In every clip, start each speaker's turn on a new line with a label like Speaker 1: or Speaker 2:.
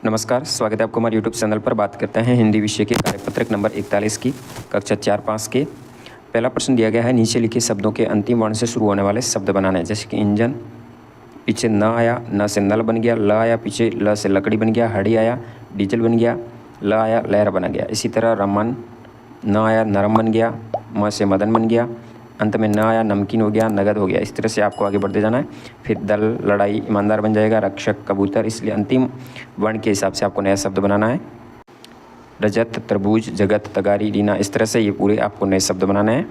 Speaker 1: नमस्कार, स्वागत है आपको हमारे यूट्यूब चैनल पर। बात करते हैं हिंदी विषय के कार्यपत्रक नंबर 41 की कक्षा 4-5 के। पहला प्रश्न दिया गया है, नीचे लिखे शब्दों के अंतिम वर्ण से शुरू होने वाले शब्द बनाने हैं। जैसे कि इंजन, पीछे न आया, न से नल बन गया। ल आया, पीछे ल से लकड़ी बन गया। हड़ी आया, डीजल बन गया। ल आया, लहर बन गया। इसी तरह रमन, न आया, नरम बन गया। म से मदन बन गया। अंत में न आया, नमकीन हो गया, नगद हो गया। इस तरह से आपको आगे बढ़ते जाना है। फिर दल, लड़ाई, ईमानदार बन जाएगा। रक्षक, कबूतर। इसलिए अंतिम वर्ण के हिसाब से आपको नया शब्द बनाना है। रजत, तरबूज, जगत, तगारी, रीना। इस तरह से ये पूरे आपको नए शब्द बनाने हैं।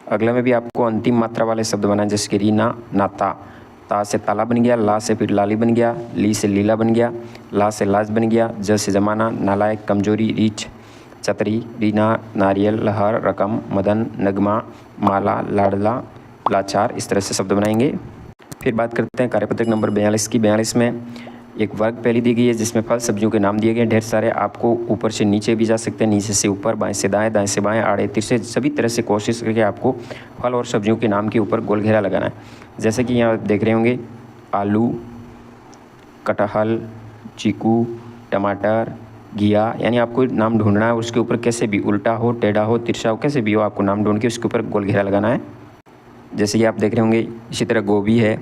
Speaker 1: अगले में भी आपको अंतिम मात्रा वाले शब्द बनाए, जैसे कि रीना, नाता। ता से ताला बन गया। ला से फिर लाली बन गया। ली से लीला बन गया। ला से लाज बन गया। ज से जमाना, नालायक, कमजोरी, रीछ, छतरी, रीना, नारियल, लहर, रकम, मदन, नगमा, माला, लाडला, लाचार। इस तरह से शब्द बनाएंगे। फिर बात करते हैं कार्यपत्रक नंबर 42 की। 42 में एक वर्ग पहली दी गई है, जिसमें फल सब्जियों के नाम दिए गए ढेर सारे। आपको ऊपर से नीचे भी जा सकते हैं, नीचे से ऊपर, बाएं से दाएं, दाएं से बाएं, आड़े तिरछे सभी तरह से कोशिश करके आपको फल और सब्जियों के नाम के ऊपर गोल घेरा लगाना है। जैसे कि यहाँ देख रहे होंगे, आलू, कटहल, चीकू, टमाटर, घिया। यानी आपको नाम ढूंढना है, उसके ऊपर कैसे भी, उल्टा हो, टेढ़ा हो, तिरछा हो, कैसे भी हो, आपको नाम ढूंढ के उसके ऊपर गोल घेरा लगाना है। जैसे कि आप देख रहे होंगे, इसी तरह गोभी है।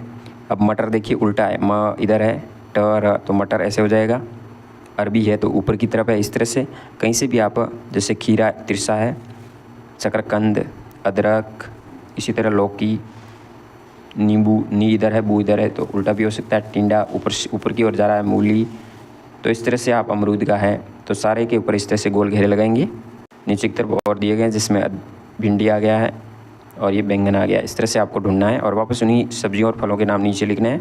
Speaker 1: अब मटर देखिए उल्टा है, म इधर है, ट र, तो मटर ऐसे हो जाएगा। अरबी है तो ऊपर की तरफ है। इस तरह से कहीं से भी आप, जैसे खीरा तिरछा है, शकरकंद, अदरक, इसी तरह लौकी, नींबू, नी इधर है, बू इधर है, तो उल्टा भी हो सकता है। टिंडा ऊपर की ओर जा रहा है, मूली। तो इस तरह से आप, अमरूद का है, तो सारे के ऊपर इस तरह से गोल घेरे लगाएंगे। नीचे की तरफ और दिए गए हैं, जिसमें भिंडी आ गया है और ये बैंगन आ गया। इस तरह से आपको ढूंढना है और वापस उन्हीं सब्जियों और फलों के नाम नीचे लिखने हैं।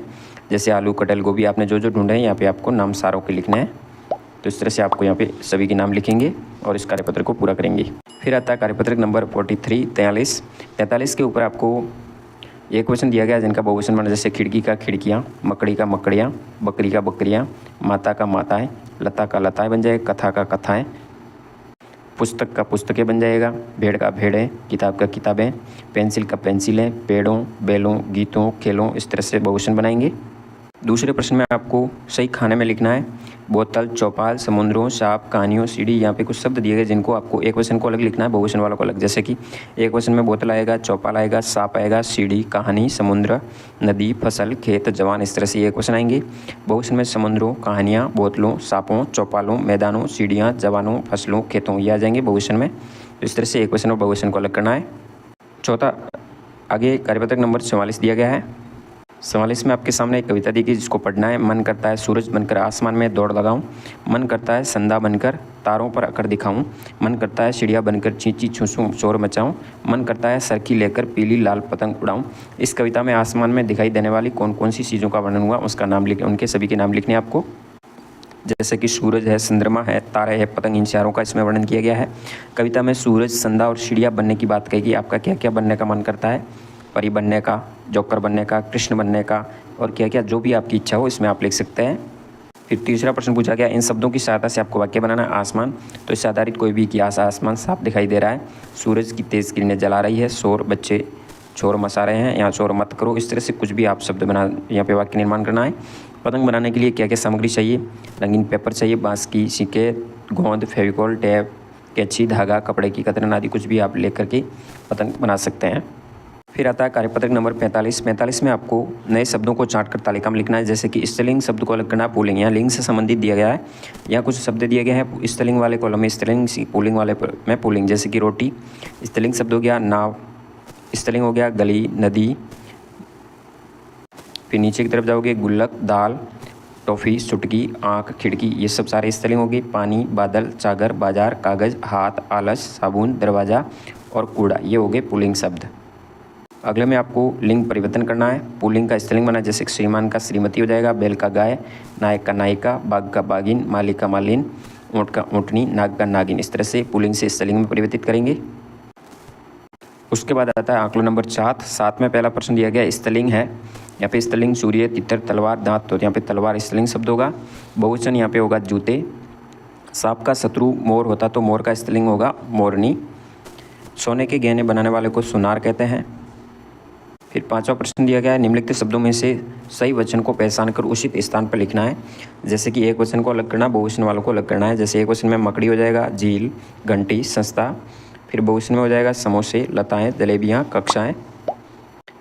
Speaker 1: जैसे आलू, कटहल, गोभी, आपने जो जो ढूंढे हैं यहाँ पे आपको नाम सारों के लिखने हैं। तो इस तरह से आपको यहाँ पे सभी के नाम लिखेंगे और इस कार्यपत्र को पूरा करेंगे। फिर आता है कार्यपत्रक नंबर 43, 43 के ऊपर आपको एक क्वेश्चन दिया गया जिनका बहुवचन बना, जैसे खिड़की का खिड़कियाँ, मकड़ी का मकड़ियाँ, बकरी का बकरियाँ, माता का माताएँ, लता का लताएँ बन जाएगा, कथा का कथाएँ, पुस्तक का पुस्तकें बन जाएगा, भेड़ का भेड़ें, किताब का किताबें, पेंसिल का पेंसिलें, पेड़ों, बैलों, गीतों, खेलों। इस तरह से बहुवचन बनाएंगे। दूसरे प्रश्न में आपको सही खाने में लिखना है। बोतल, चौपाल, समुद्रों, सांप, कहानियों, सीढ़ी। यहाँ पे कुछ शब्द दिए गए जिनको आपको एक वचन को अलग लिखना है, बहुवचन वालों को अलग। जैसे कि एक वचन में बोतल आएगा, चौपाल आएगा, सांप आएगा, सीढ़ी, कहानी, समुद्र, नदी, फसल, खेत, जवान। इस तरह से एक वचन आएंगे। बहुवचन में समुद्रों, कहानियाँ, बोतलों, सांपों, चौपालों, मैदानों, सीढ़ियाँ, जवानों, फसलों, खेतों, ये आ जाएंगे बहुवचन में। तो इस तरह से एक वचन और बहुवचन को अलग करना है। चौथा, आगे कार्यपत्रक नंबर 44 दिया गया है। 44 में आपके सामने एक कविता दी गई जिसको पढ़ना है। मन करता है सूरज बनकर आसमान में दौड़ लगाऊं, मन करता है संधा बनकर तारों पर अकड़ दिखाऊं, मन करता है चिड़िया बनकर चींची छूसूं शोर मचाऊं, मन करता है सरखी लेकर पीली लाल पतंग उड़ाऊं। इस कविता में आसमान में दिखाई देने वाली कौन कौन सी चीज़ों का वर्णन हुआ, उसका नाम लिखे, उनके सभी के नाम लिखने आपको। जैसे कि सूरज है, चंद्रमा है, तारे है, पतंग, इन चारों का इसमें वर्णन किया गया है। कविता में सूरज, संधा और चिड़िया बनने की बात कही गई। आपका क्या क्या बनने का मन करता है? परी बनने का, जोकर बनने का, कृष्ण बनने का, और क्या क्या जो भी आपकी इच्छा हो इसमें आप लिख सकते हैं। फिर तीसरा प्रश्न पूछा गया, इन शब्दों की सहायता से आपको वाक्य बनाना है। आसमान, तो इससे आधारित कोई भी इतिहास। आसमान साफ दिखाई दे रहा है, सूरज की तेज किरणें जला रही है, शोर, बच्चे शोर मचा रहे हैं, यहाँ शोर मत करो। इस तरह से कुछ भी आप शब्द बना, यहाँ पे वाक्य निर्माण करना है। पतंग बनाने के लिए क्या क्या सामग्री चाहिए? रंगीन पेपर चाहिए, बांस की सिक्के, गोंद, फेविकॉल, टेप, कैंची, धागा, कपड़े की कतरन आदि कुछ भी आप लेकर के पतंग बना सकते हैं। फिर आता है कार्यपत्रक नंबर 45 में आपको नए शब्दों को चाट कर तालिका में लिखना है। जैसे कि स्त्रीलिंग शब्द को अलग करना है, पुल्लिंग। यहाँ लिंग से संबंधित दिया गया है, यहाँ कुछ शब्द दिए गए हैं। स्त्रीलिंग वाले कॉलम में स्त्रीलिंग, पुल्लिंग वाले में पुल्लिंग। जैसे कि रोटी स्त्रीलिंग शब्द हो गया, नाव स्त्रीलिंग हो गया, गली, नदी। फिर नीचे की तरफ जाओगे, गुल्लक, दाल, टॉफ़ी, चुटकी, आँख, खिड़की, ये सब सारे स्त्रीलिंग हो गए। पानी, बादल, चागर, बाजार, कागज़, हाथ, आलस, साबुन, दरवाज़ा और कूड़ा, ये हो गए पुल्लिंग शब्द। अगले में आपको लिंग परिवर्तन करना है। पुल्लिंग का स्त्रीलिंग बना, जैसे श्रीमान का श्रीमती हो जाएगा, बैल का गाय, नायक का नायिका, बाघ का बाघिन, माली का मालिन, ऊँट का ऊँटनी, नाग का नागिन। इस तरह से पुल्लिंग से स्त्रीलिंग में परिवर्तित करेंगे। उसके बाद आता है आंकड़ा नंबर 7 में पहला प्रश्न दिया गया, स्त्रीलिंग है। यहाँ पे स्त्रीलिंग सूर्य, तितर, तलवार, दांत, तो यहाँ पे तलवार स्त्रीलिंग शब्द होगा। बहुवचन यहाँ पे होगा जूते। सांप का शत्रु मोर होता तो मोर का स्त्रीलिंग होगा मोरनी। सोने के गहने बनाने वाले को सुनार कहते हैं। फिर 5वां प्रश्न दिया गया है, निम्नलिखित शब्दों में से सही वचन को पहचान कर उचित स्थान पर लिखना है। जैसे कि एक वचन को अलग करना, बहुवचन वालों को अलग करना है। जैसे एक वचन में मकड़ी हो जाएगा झील, घंटी, संस्था। फिर बहुवचन में हो जाएगा समोसे, लताएँ, जलेबियाँ, कक्षाएँ।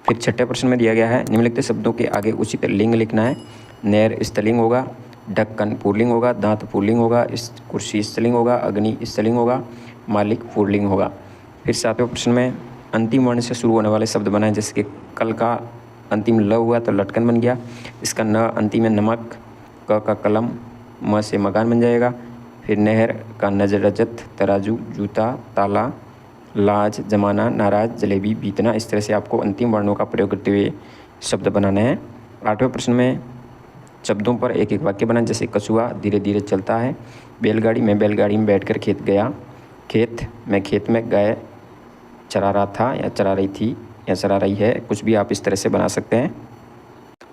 Speaker 1: फिर 6ठे प्रश्न में दिया गया है, निम्नलिखित शब्दों के आगे उचित लिंग लिखना है। नहर स्त्रीलिंग होगा, ढक्कन पुल्लिंग होगा, दांत पुल्लिंग होगा, कुर्सी स्त्रीलिंग होगा, अग्नि स्त्रीलिंग होगा, मालिक पुल्लिंग होगा। फिर 7वें प्रश्न में अंतिम वर्ण से शुरू होने वाले शब्द बनाएं। जैसे कि कल का अंतिम ल हुआ तो लटकन बन गया। इसका न अंतिम है नमक, क का कलम, म से मकान बन जाएगा। फिर नहर का नजर, रजत, तराजू, जूता, ताला, लाज, जमाना, नाराज, जलेबी, बीतना। इस तरह से आपको अंतिम वर्णों का प्रयोग करते हुए शब्द बनाने हैं। 8वें प्रश्न में शब्दों पर एक एक वाक्य बनाएं। जैसे कछुआ धीरे धीरे चलता है, बैलगाड़ी में बैलगाड़ी में बैठकर खेत गया, खेत में गाय चरा रहा था या चरा रही थी या चरा रही है। कुछ भी आप इस तरह से बना सकते हैं।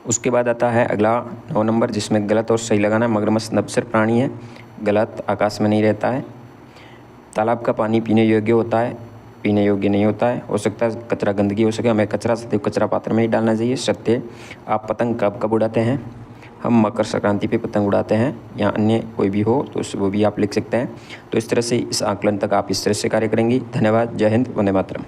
Speaker 1: उसके बाद आता है अगला 9 नंबर, जिसमें गलत और सही लगाना है। मगरमच्छ नपुंसक प्राणी है, गलत, आकाश में नहीं रहता है। तालाब का पानी पीने योग्य होता है, पीने योग्य नहीं होता है। हो सकता है कचरा गंदगी हो सके, हमें कचरा सदैव कचरा पात्र में ही डालना चाहिए। सत्य, आप पतंग कब कब उड़ाते हैं? हम मकर संक्रांति पे पतंग उड़ाते हैं। या अन्य कोई भी हो तो वो भी आप लिख सकते हैं। तो इस तरह से इस आकलन तक आप इस तरह से कार्य करेंगे। धन्यवाद। जय हिंद, वंदे मातरम।